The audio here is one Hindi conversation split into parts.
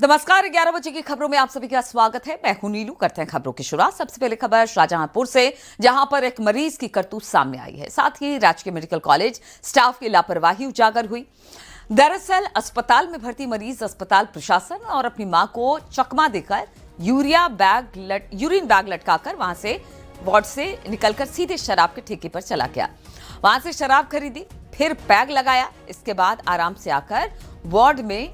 नमस्कार, 11 बजे की खबरों में आप सभी का स्वागत है। मैं हूं नीलू। करते हैं खबरों की शुरुआत। सबसे पहले खबर शाहजहांपुर से, जहां पर एक मरीज की करतूत सामने आई है। साथ ही राजकीय मेडिकल कॉलेज स्टाफ की लापरवाही उजागर हुई। दरअसल अस्पताल में भर्ती मरीज अस्पताल प्रशासन और अपनी मां को चकमा देकर यूरिन बैग लटकाकर वहां से वार्ड से निकलकर सीधे शराब के ठेके पर चला गया। वहां से शराब खरीदी, फिर बैग लगाया, इसके बाद आराम से आकर वार्ड में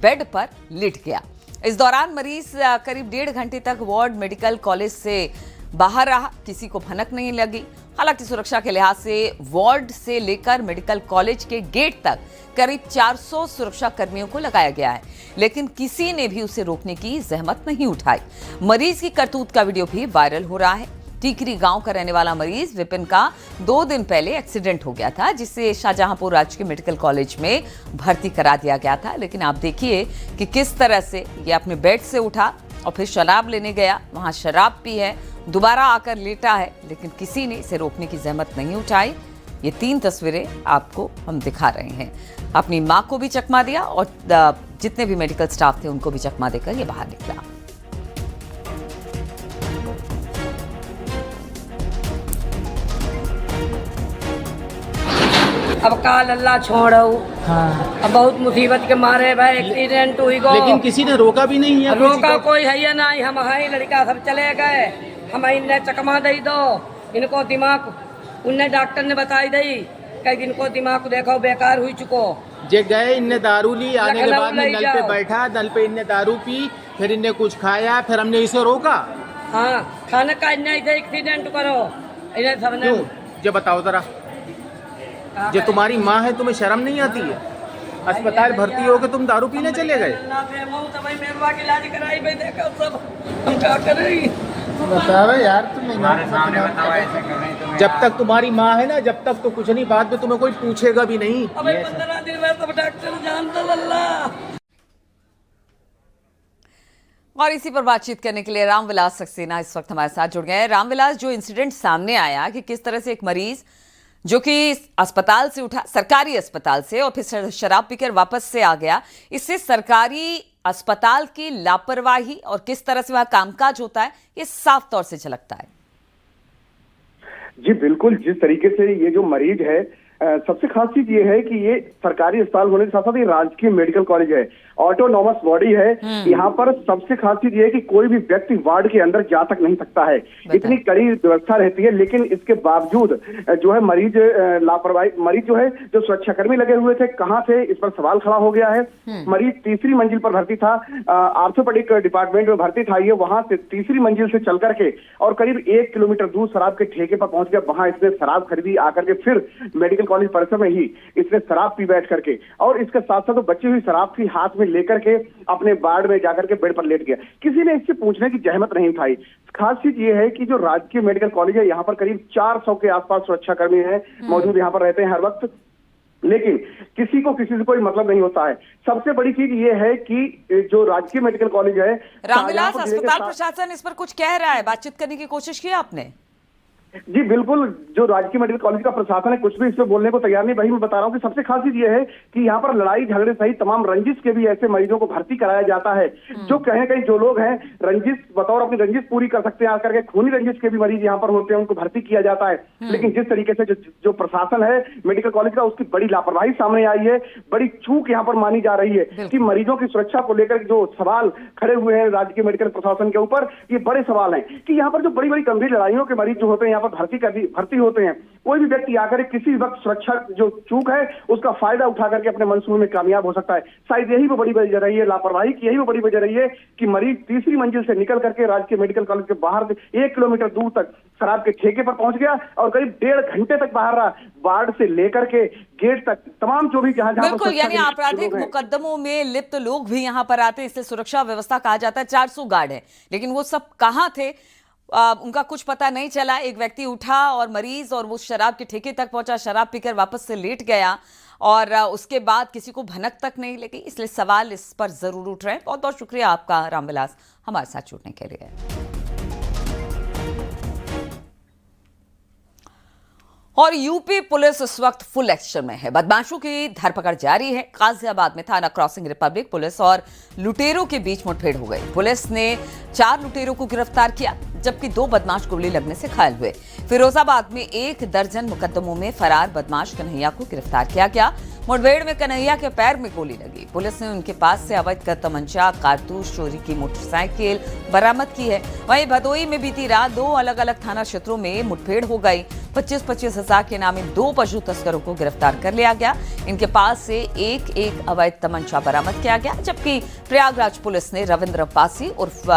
बेड पर लेट गया। इस दौरान मरीज करीब 1.5 घंटे तक वार्ड मेडिकल कॉलेज से बाहर रहा। किसी को भनक नहीं लगी। हालांकि सुरक्षा के लिहाज से वार्ड से लेकर मेडिकल कॉलेज के गेट तक करीब 400 सुरक्षा कर्मियों को लगाया गया है, लेकिन किसी ने भी उसे रोकने की जहमत नहीं उठाई। मरीज की करतूत का वीडियो भी वायरल हो रहा है। टीकरी गांव का रहने वाला मरीज विपिन का 2 दिन पहले एक्सीडेंट हो गया था, जिसे शाहजहांपुर राजकीय मेडिकल कॉलेज में भर्ती करा दिया गया था। लेकिन आप देखिए कि किस तरह से ये अपने बेड से उठा और फिर शराब लेने गया, वहां शराब पी है, दोबारा आकर लेटा है, लेकिन किसी ने इसे रोकने की जहमत नहीं उठाई। ये 3 तस्वीरें आपको हम दिखा रहे हैं। अपनी मां को भी चकमा दिया और जितने भी मेडिकल स्टाफ थे उनको भी चकमा देकर ये बाहर निकला। अब काल अल्लाह छोड़ो। हाँ। अब बहुत मुसीबत के मारे भाई एक्सीडेंट हुई गो। लेकिन किसी ने रोका भी नहीं है। रोका कोई है या नहीं। हम है लड़का सब चले गए। हम इन्हें चकमा दे दो, इनको दिमाग उन्हें डॉक्टर ने बताई दी कि इनको दिमाग देखो बेकार हुई चुको। जे गए इनने दारू ली, आने के बाद में नल पे बैठा, नल पे इनने दारू पी, फिर इनने कुछ खाया, फिर हमने इसे रोका। हाँ, खाने का इन्हें इसे एक्सीडेंट करो इन्हें सबने। जो बताओ जरा, जो तुम्हारी माँ है तुम्हें शर्म नहीं आती है? अस्पताल भर्ती हो के तुम दारू पीने चले गए। बताओ यार तुम जब तक तुम्हारी माँ है ना, जब तक तो कुछ नहीं, बाद में तुम्हें कोई पूछेगा भी नहीं। 15 दिन में सब डॉक्टर जानता अल्लाह। और इसी पर बातचीत करने के लिए रामविलास सक्सेना इस वक्त हमारे साथ जुड़ गए हैं। रामविलास, जो इंसिडेंट सामने आया कि किस तरह से एक मरीज जो कि अस्पताल से उठा, सरकारी अस्पताल से, और फिर शराब पीकर वापस से आ गया, इससे सरकारी अस्पताल की लापरवाही और किस तरह से वह कामकाज होता है ये साफ तौर से झलकता है। जी बिल्कुल, जिस तरीके से ये जो मरीज है, सबसे खास चीज ये है कि ये सरकारी अस्पताल होने के साथ साथ ये राजकीय मेडिकल कॉलेज है, ऑटोनॉमस बॉडी है। यहाँ पर सबसे खास चीज ये है कि कोई भी व्यक्ति वार्ड के अंदर जा तक नहीं सकता है, इतनी कड़ी व्यवस्था रहती है। लेकिन इसके बावजूद जो है मरीज लापरवाही, मरीज जो है, जो सुरक्षाकर्मी लगे हुए थे, कहाँ थे, इस पर सवाल खड़ा हो गया है। मरीज तीसरी मंजिल पर भर्ती था, आर्थोपेडिक डिपार्टमेंट में भर्ती था ये। वहां से तीसरी मंजिल से चल करके और करीब 1 किलोमीटर दूर शराब के ठेके पर पहुंच गया। वहां इसने शराब खरीदी, आकर के फिर मेडिकल कॉलेज परिसर में ही इसने शराब पी बैठ करके, और इसके साथ साथ बची हुई शराब थी हाथ में लेकर के अपने वार्ड में जाकर के बेड पर लेट गया। किसी ने इससे पूछने की जहमत नहीं उठाई। खास चीज ये है कि जो राजकीय मेडिकल कॉलेज है, यहाँ पर करीब 400 के आसपास सुरक्षाकर्मी हैं मौजूद, यहाँ पर रहते हैं हर वक्त, लेकिन किसी को किसी से कोई मतलब नहीं होता है। सबसे बड़ी चीज ये है कि जो राजकीय मेडिकल कॉलेज है, रामविलास, अस्पताल प्रशासन इस पर कुछ कह रहा है? बातचीत करने की कोशिश की आपने? जी बिल्कुल, जो राजकीय मेडिकल कॉलेज का प्रशासन है कुछ भी इस पे बोलने को तैयार नहीं। वही मैं बता रहा हूँ कि सबसे खास चीज ये है कि यहाँ पर लड़ाई झगड़े सहित तमाम रंजिश के भी ऐसे मरीजों को भर्ती कराया जाता है, जो कहीं कहीं जो लोग हैं रंजिश बतौर अपनी रंजिश पूरी कर सकते हैं, आकर के खूनी रंजिश के भी मरीज यहाँ पर होते हैं, उनको भर्ती किया जाता है। लेकिन जिस तरीके से जो प्रशासन है मेडिकल कॉलेज का, उसकी बड़ी लापरवाही सामने आई है, बड़ी चूक यहाँ पर मानी जा रही है कि मरीजों की सुरक्षा को लेकर जो सवाल खड़े हुए हैं राज्य के मेडिकल प्रशासन के ऊपर, ये बड़े सवाल हैं कि यहाँ पर जो बड़ी बड़ी गंभीर लड़ाइयों के मरीज जो होते हैं यहाँ पर भर्ती होते हैं, कोई भी व्यक्ति आकर किसी वक्त सुरक्षा जो चूक है उसका फायदा उठा करके अपने मंसूबे में कामयाब हो सकता है। शायद यही वो बड़ी वजह रही है लापरवाही की, यही वो बड़ी वजह रही है कि मरीज तीसरी मंजिल से निकल करके राजकीय मेडिकल कॉलेज के बाहर 1 किलोमीटर दूर तक शराब के ठेके पर पहुंच गया और करीब 1.5 घंटे तक बाहर रहा, वार्ड से लेकर के गेट तक तमाम जो भी जहां बिल्कुल, यानी आपराधिक मुकदमों में लिप्त लोग भी यहाँ पर आते हैं, इसलिए सुरक्षा व्यवस्था कहा जाता है। 400 गार्ड है, लेकिन वो सब कहाँ थे उनका कुछ पता नहीं चला। एक व्यक्ति उठा और मरीज और वो शराब के ठेके तक पहुंचा, शराब पीकर वापस से लेट गया और उसके बाद किसी को भनक तक नहीं लगी। इसलिए सवाल इस पर जरूर उठ रहे हैं। बहुत बहुत शुक्रिया आपका रामविलास हमारे साथ जुड़ने के लिए। और यूपी पुलिस इस वक्त फुल एक्शन में है। बदमाशों की धरपकड़ जारी है। गाजियाबाद में थाना क्रॉसिंग रिपब्लिक पुलिस और लुटेरों के बीच मुठभेड़ हो गई। पुलिस ने 4 लुटेरों को गिरफ्तार किया, जबकि 2 बदमाश गोली लगने से घायल हुए। फिरोजाबाद में 1 दर्जन मुकदमों में फरार बदमाश कन्हैया को गिरफ्तार किया गया। मुठभेड़ में कन्हैया के पैर में गोली लगी। पुलिस ने उनके पास से अवैध तमंचा, कारतूस, चोरी की मोटरसाइकिल बरामद की है। वहीं भदोई में बीती रात 2 अलग अलग थाना क्षेत्रों में मुठभेड़ हो गई। 25-25 हजार के नामे 2 पशु तस्करों को गिरफ्तार कर लिया गया। इनके पास से एक अवैध तमंचा बरामद किया गया, जबकि प्रयागराज पुलिस ने रविंद्र पासी उर्फ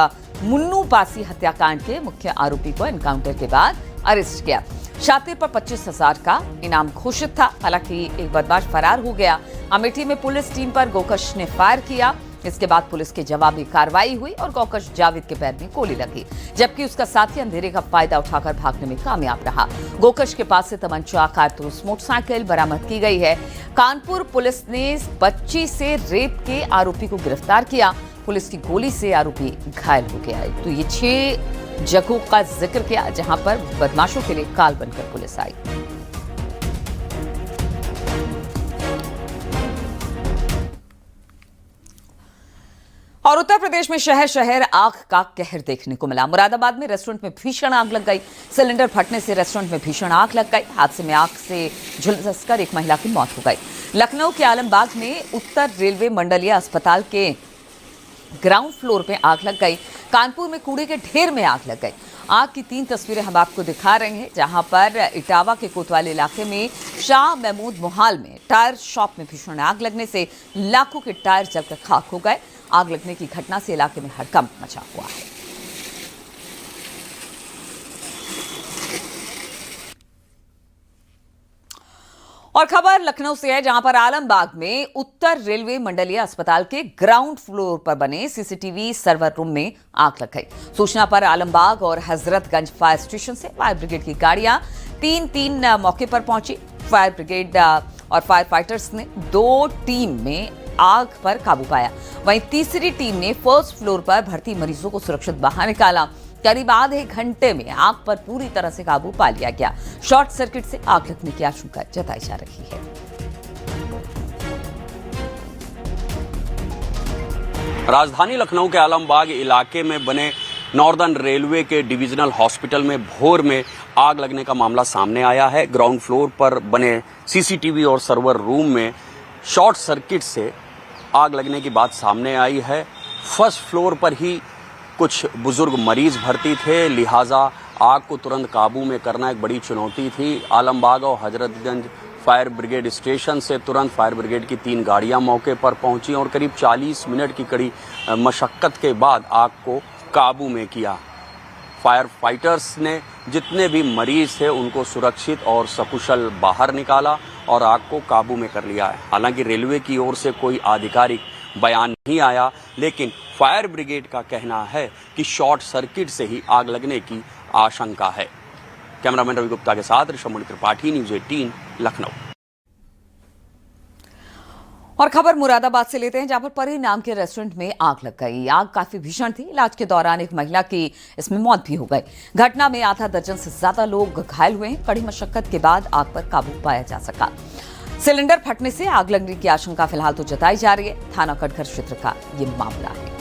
मुन्नू पासी हत्याकांड के मुख्य आरोपी को एनकाउंटर के बाद अरेस्ट किया। शातिर पर 25,000 का इनाम घोषित था। हालांकि एक बदमाश फरार हो गया। अमेठी में पुलिस टीम पर गोकश ने फायर किया। इसके बाद पुलिस की जवाबी कार्रवाई हुई और गोकश जावेद के पैर में गोली लगी, जबकि उसका साथी अंधेरे का फायदा उठाकर भागने में कामयाब रहा। गोकश के पास से तमंचा, कारतूस, मोटरसाइकिल बरामद की गई है। कानपुर पुलिस ने बच्ची से रेप के आरोपी को गिरफ्तार किया। पुलिस की गोली से आरोपी घायल हो गया है। तो ये 6 जगहों का जिक्र किया जहां पर बदमाशों के लिए काल बनकर पुलिस आई। और उत्तर प्रदेश में शहर शहर आग का कहर देखने को मिला। मुरादाबाद में रेस्टोरेंट में भीषण आग लग गई। सिलेंडर फटने से रेस्टोरेंट में भीषण आग लग गई। हादसे में आग से झुलसकर एक महिला की मौत हो गई। लखनऊ के आलमबाग में उत्तर रेलवे मंडलीय अस्पताल के ग्राउंड फ्लोर पे आग लग गई। कानपुर में कूड़े के ढेर में आग लग गई। आग की 3 तस्वीरें हम आपको दिखा रहे हैं, जहां पर इटावा के कोतवाली इलाके में शाह महमूद मोहाल में टायर शॉप में भीषण आग लगने से लाखों के टायर जलकर खाक हो गए। आग लगने की घटना से इलाके में हड़कंप मचा हुआ है। और खबर लखनऊ से है, जहां पर आलमबाग में उत्तर रेलवे मंडलीय अस्पताल के ग्राउंड फ्लोर पर बने सीसीटीवी सर्वर रूम में आग लग गई। सूचना पर आलमबाग और हजरतगंज फायर स्टेशन से फायर ब्रिगेड की गाड़ियां 3 मौके पर पहुंची। फायर ब्रिगेड और फायर फाइटर्स ने 2 टीम में आग पर काबू पाया। वहीं तीसरी टीम ने फर्स्ट फ्लोर पर भर्ती मरीजों को सुरक्षित बाहर निकाला। करीब आधे घंटे में आग पर पूरी तरह से काबू पा लिया गया। शॉर्ट सर्किट से आग लगने की आशंका जताई जा रही है। राजधानी लखनऊ के आलमबाग इलाके में बने नॉर्दर्न रेलवे के डिविजनल हॉस्पिटल में भोर में आग लगने का मामला सामने आया है। ग्राउंड फ्लोर पर बने सीसीटीवी और सर्वर रूम में शॉर्ट सर्किट से आग लगने की बात सामने आई है। फर्स्ट फ्लोर पर ही कुछ बुजुर्ग मरीज भर्ती थे, लिहाजा आग को तुरंत काबू में करना एक बड़ी चुनौती थी। आलमबाग और हजरतगंज फायर ब्रिगेड स्टेशन से तुरंत फायर ब्रिगेड की 3 गाड़ियां मौके पर पहुंची और करीब 40 मिनट की कड़ी मशक्कत के बाद आग को काबू में किया। फायर फाइटर्स ने जितने भी मरीज थे उनको सुरक्षित और सकुशल बाहर निकाला और आग को काबू में कर लिया है। हालांकि रेलवे की ओर से कोई आधिकारिक बयान नहीं आया, लेकिन फायर ब्रिगेड का कहना है कि शॉर्ट सर्किट से ही आग लगने की आशंका है। कैमरामैन रवि गुप्ता के साथ ऋषभ त्रिपाठी, न्यूज़ 18 लखनऊ। और खबर मुरादाबाद से लेते हैं, जहां पर परी नाम के रेस्टोरेंट में आग लग गई। आग काफी भीषण थी। इलाज के दौरान एक महिला की इसमें मौत भी हो गई। घटना में आधा दर्जन से ज्यादा लोग घायल हुए हैं। कड़ी मशक्कत के बाद आग पर काबू पाया जा सका। सिलेंडर फटने से आग लगने की आशंका फिलहाल तो जताई जा रही है। थाना कटघर क्षेत्र का ये मामला है।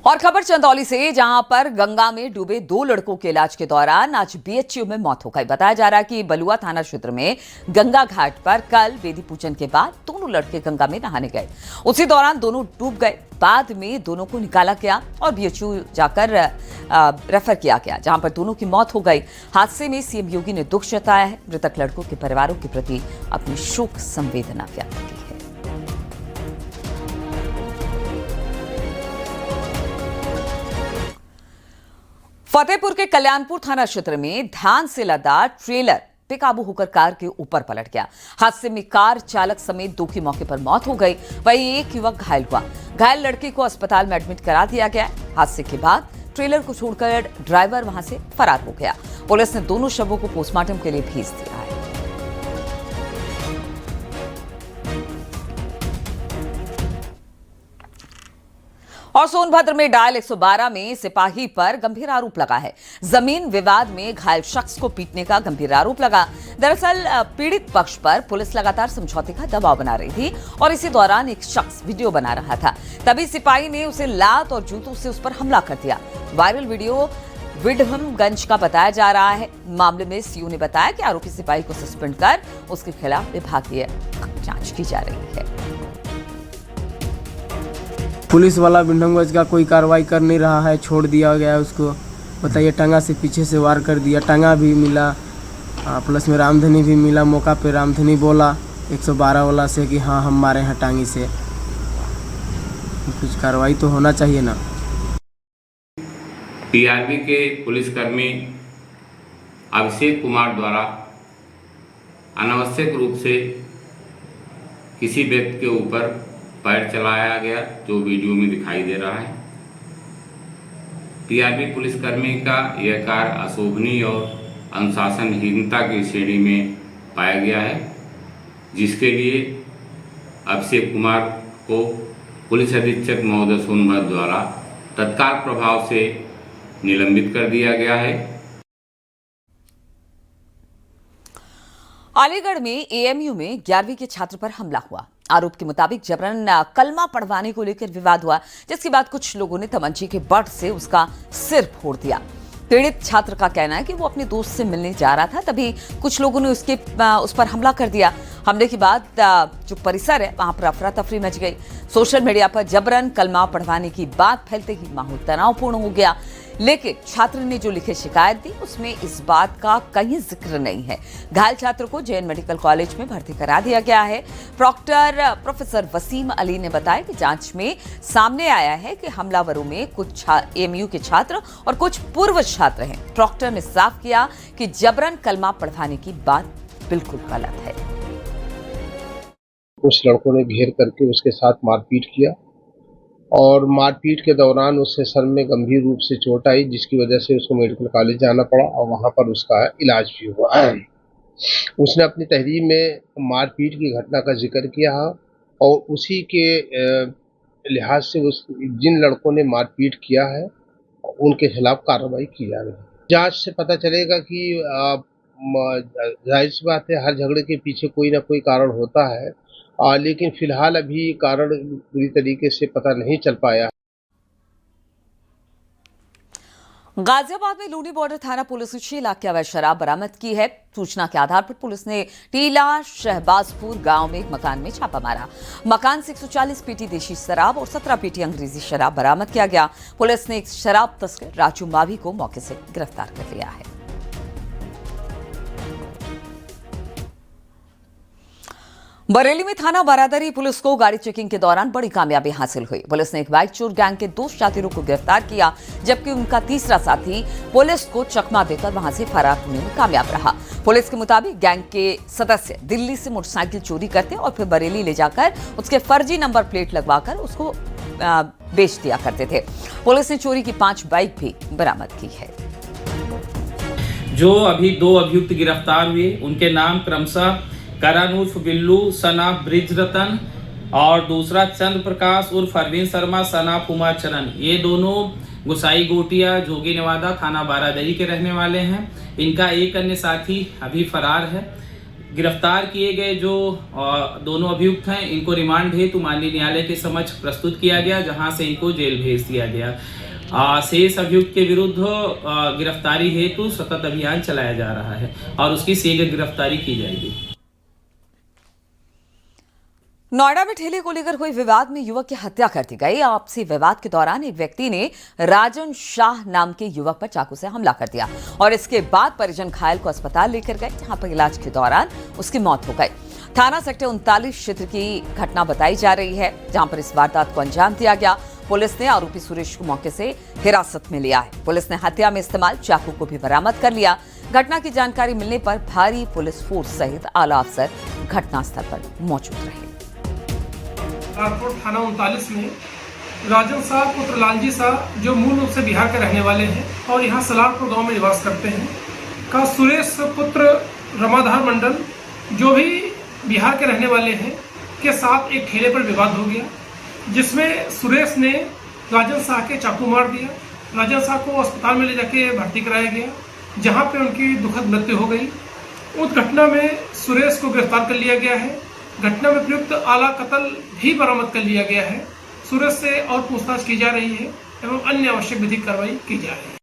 और खबर चंदौली से, जहां पर गंगा में डूबे 2 लड़कों के इलाज के दौरान आज बीएचयू में मौत हो गई। बताया जा रहा है कि बलुआ थाना क्षेत्र में गंगा घाट पर कल वेदी पूजन के बाद दोनों लड़के गंगा में नहाने गए। उसी दौरान दोनों डूब गए। बाद में दोनों को निकाला गया और बीएचयू जाकर रेफर किया गया, जहां पर दोनों की मौत हो गई। हादसे में सीएम योगी ने दुख जताया है। मृतक लड़कों के परिवारों के प्रति अपनी शोक संवेदना व्यक्त की है। फतेहपुर के कल्याणपुर थाना क्षेत्र में ध्यान से लदा ट्रेलर बेकाबू होकर कार के ऊपर पलट गया। हादसे में कार चालक समेत 2 की मौके पर मौत हो गई। वहीं एक युवक घायल हुआ। घायल लड़के को अस्पताल में एडमिट करा दिया गया। हादसे के बाद ट्रेलर को छोड़कर ड्राइवर वहां से फरार हो गया। पुलिस ने दोनों शवों को पोस्टमार्टम के लिए भेज दिया है। और सोनभद्र में डायल 112 में सिपाही पर गंभीर आरोप लगा है। जमीन विवाद में घायल शख्स को पीटने का गंभीर आरोप लगा। दरअसल पीड़ित पक्ष पर पुलिस लगातार समझौते का दबाव बना रही थी और इसी दौरान एक शख्स वीडियो बना रहा था। तभी सिपाही ने उसे लात और जूतों से उस पर हमला कर दिया। वायरल वीडियो विडहमगंज का बताया जा रहा है। मामले में सीओ ने बताया कि आरोपी सिपाही को सस्पेंड कर उसके खिलाफ विभागीय जांच की जा रही है। पुलिस वाला विडहमगंज का कोई कार्रवाई कर नहीं रहा है, छोड़ दिया गया है उसको। बताइए, टंगा से पीछे से वार कर दिया, टंगा भी मिला, प्लस में रामधनी भी मिला। मौका पे रामधनी बोला 112 वाला से कि हाँ हम मारे हैं टांगी से। कुछ कार्रवाई तो होना चाहिए ना। टीआरबी के पुलिसकर्मी अभिषेक कुमार द्वारा अनावश्यक रूप से किसी व्यक्ति के ऊपर पैर चलाया गया, जो वीडियो में दिखाई दे रहा है। टीआरबी पुलिसकर्मी का यह कार्य अशोभनीय और अनुशासनहीनता की श्रेणी में पाया गया है, जिसके लिए अभिषेक कुमार को पुलिस अधीक्षक महोदय सोनभद्र द्वारा तत्काल प्रभाव से निलंबित कर दिया गया है। अलीगढ़ में एएमयू में 11वीं के छात्र पर हमला हुआ। आरोप के मुताबिक जबरन कलमा पढ़वाने को लेकर विवाद हुआ, जिसके बाद कुछ लोगों ने तमंचे के बट से उसका सिर फोड़ दिया। पीड़ित छात्र का कहना है कि वो अपने दोस्त से मिलने जा रहा था, तभी कुछ लोगों ने उस पर हमला कर दिया। हमले के बाद जो परिसर है वहां पर अफरा तफरी मच गई। सोशल मीडिया पर जबरन कलमा पढ़वाने की बात फैलते ही माहौल तनावपूर्ण हो गया। लेकिन छात्र ने जो लिखित शिकायत दी उसमें इस बात का कहीं जिक्र नहीं है। घायल छात्र को जैन मेडिकल कॉलेज में भर्ती करा दिया गया है। प्रॉक्टर प्रोफेसर वसीम अली ने बताया कि जांच में सामने आया है कि हमलावरों में कुछ एएमयू के छात्र और कुछ पूर्व छात्र हैं। प्रॉक्टर ने साफ किया कि जबरन कलमा पढ़वाने की बात बिल्कुल गलत है। कुछ लड़कों ने घेर करके उसके साथ मारपीट किया और मारपीट के दौरान उसके सर में गंभीर रूप से चोट आई, जिसकी वजह से उसको मेडिकल कॉलेज जाना पड़ा और वहां पर उसका इलाज भी हुआ। उसने अपनी तहरीर में मारपीट की घटना का जिक्र किया और उसी के लिहाज से उस जिन लड़कों ने मारपीट किया है उनके खिलाफ कार्रवाई की जा रही है। जांच से पता चलेगा कि जाहिर सी बात है, हर झगड़े के पीछे कोई ना कोई कारण होता है, लेकिन फिलहाल अभी कारण पूरी तरीके से पता नहीं चल पाया। गाजियाबाद में लूनी बॉर्डर थाना पुलिस ने 6 लाख की अवैध शराब बरामद की है। सूचना के आधार पर पुलिस ने टीला शहबाजपुर गांव में एक मकान में छापा मारा। मकान से 140 पेटी देशी शराब और 17 पेटी अंग्रेजी शराब बरामद किया गया। पुलिस ने एक शराब तस्कर राजू मावी को मौके से गिरफ्तार कर लिया है। बरेली में थाना बारादरी पुलिस को गाड़ी चेकिंग के दौरान बड़ी कामयाबी हासिल हुई। पुलिस ने एक बाइक चोर गैंग के 2 शातिरों को गिरफ्तार किया, जबकि उनका तीसरा साथी पुलिस को चकमा देकर वहां से फरार होने में कामयाब रहा। पुलिस के मुताबिक गैंग के सदस्य दिल्ली से मोटरसाइकिल चोरी करते और फिर बरेली ले जाकर उसके फर्जी नंबर प्लेट लगवाकर उसको बेच दिया करते थे। पुलिस ने चोरी की 5 बाइक भी बरामद की है। जो अभी 2 अभियुक्त गिरफ्तार हुए, उनके नाम क्रमशः करण उर्फ बिल्लू सना ब्रिज रतन और दूसरा चंद्र प्रकाश उर्फ अरविंद शर्मा सना कुमार चरण। ये दोनों गुसाई गोटिया जोगी नवादा थाना बारादरी के रहने वाले हैं। इनका एक अन्य साथी अभी फरार है। गिरफ्तार किए गए जो दोनों अभियुक्त हैं, इनको रिमांड हेतु माननीय न्यायालय के समक्ष प्रस्तुत किया गया, जहां से इनको जेल भेज दिया गया। शेष अभियुक्त के विरुद्ध गिरफ्तारी हेतु सतत अभियान चलाया जा रहा है और उसकी शीघ्र गिरफ्तारी की जाएगी। नोएडा में ठेले को लेकर हुए विवाद में युवक की हत्या कर दी गई। आपसी विवाद के दौरान एक व्यक्ति ने राजन शाह नाम के युवक पर चाकू से हमला कर दिया और इसके बाद परिजन घायल को अस्पताल लेकर गए, जहां पर इलाज के दौरान उसकी मौत हो गई। थाना सेक्टर 39 क्षेत्र की घटना बताई जा रही है, जहां पर इस वारदात को अंजाम दिया गया। पुलिस ने आरोपी सुरेश को मौके से हिरासत में लिया है। पुलिस ने हत्या में इस्तेमाल चाकू को भी बरामद कर लिया। घटना की जानकारी मिलने पर भारी पुलिस फोर्स सहित आला अफसर घटनास्थल पर मौजूद रहे। थाना 39 में राजन शाह पुत्र लालजी शाह जो मूल रूप से बिहार के रहने वाले हैं और यहाँ सलारपुर गांव में निवास करते हैं, का सुरेश पुत्र रमाधार मंडल जो भी बिहार के रहने वाले हैं के साथ एक ठेले पर विवाद हो गया, जिसमें सुरेश ने राजन शाह के चाकू मार दिया। राजन शाह को अस्पताल में ले जाके भर्ती कराया गया, जहां पे उनकी दुखद मृत्यु हो गई। उस घटना में सुरेश को गिरफ्तार कर लिया गया है। घटना में प्रयुक्त आला कत्ल भी बरामद कर लिया गया है। सुरेश से और पूछताछ की जा रही है एवं अन्य आवश्यक विधिक कार्रवाई की जा रही है।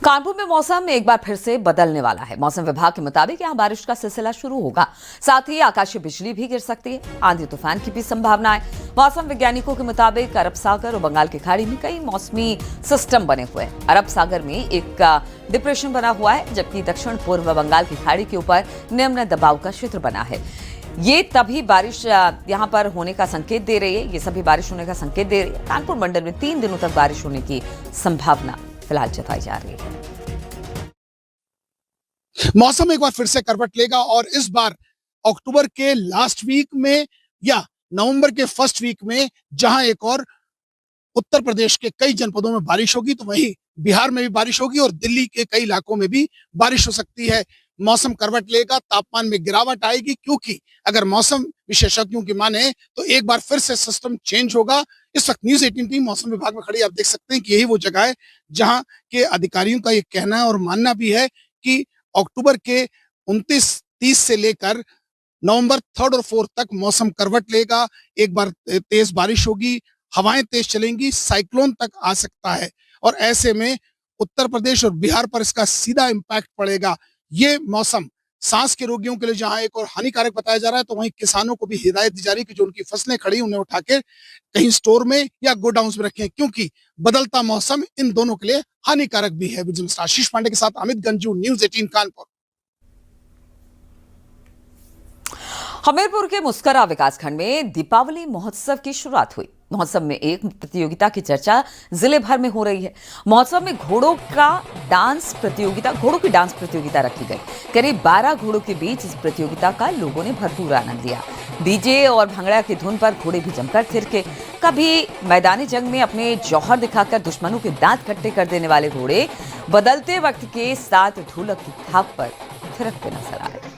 कानपुर में मौसम एक बार फिर से बदलने वाला है। मौसम विभाग के मुताबिक यहां बारिश का सिलसिला शुरू होगा, साथ ही आकाशीय बिजली भी गिर सकती है। आंधी तूफान की भी संभावना है। मौसम वैज्ञानिकों के मुताबिक अरब सागर और बंगाल की खाड़ी में कई मौसमी सिस्टम बने हुए हैं। अरब सागर में एक डिप्रेशन बना हुआ है, जबकि दक्षिण पूर्व बंगाल की खाड़ी के ऊपर निम्न दबाव का क्षेत्र बना है। ये तभी बारिश यहाँ पर होने का संकेत दे रही है, ये सभी बारिश होने का संकेत दे रही है। कानपुर मंडल में 3 दिनों तक बारिश होने की संभावना फिलहाल जताई जा रही है। मौसम एक बार फिर से करवट लेगा और इस बार अक्टूबर के लास्ट वीक में या नवंबर के फर्स्ट वीक में जहां एक और उत्तर प्रदेश के कई जनपदों में बारिश होगी, तो वहीं बिहार में भी बारिश होगी और दिल्ली के कई इलाकों में भी बारिश हो सकती है। मौसम करवट लेगा, तापमान में गिरावट आएगी, क्योंकि अगर मौसम विशेषज्ञों की माने तो एक बार फिर से सिस्टम चेंज होगा। इस वक्त न्यूज़ 18 टीम मौसम विभाग में खड़ी, आप देख सकते हैं कि यही वो जगह है जहां के अधिकारियों का ये कहना है और मानना भी है कि अक्टूबर के 29-30 से लेकर नवंबर 3 और 4 तक मौसम करवट लेगा। एक बार तेज बारिश होगी, हवाएं तेज चलेंगी, साइक्लोन तक आ सकता है और ऐसे में उत्तर प्रदेश और बिहार पर इसका सीधा इम्पैक्ट पड़ेगा। ये मौसम सांस के रोगियों के लिए जहां एक और हानिकारक बताया जा रहा है, तो वहीं किसानों को भी हिदायत दी जा रही है कि जो उनकी फसलें खड़ी उन्हें उठा के कहीं स्टोर में या गोडाउन में रखें, क्योंकि बदलता मौसम इन दोनों के लिए हानिकारक भी है। आशीष पांडे के साथ अमित गंजू, न्यूज़ 18 कानपुर। हमीरपुर के मुस्करा विकासखंड में दीपावली महोत्सव की शुरुआत हुई। महोत्सव में एक प्रतियोगिता की चर्चा जिले भर में हो रही है। महोत्सव में घोड़ों की डांस प्रतियोगिता रखी गई। करीब 12 घोड़ों के बीच इस प्रतियोगिता का लोगों ने भरपूर आनंद लिया। डीजे और भंगड़ा की धुन पर घोड़े भी जमकर थिरके। कभी मैदानी जंग में अपने जौहर दिखाकर दुश्मनों के दांत खट्टे कर देने वाले घोड़े बदलते वक्त के साथ ढोलक की थाप पर थिरकते नजर आ रहे।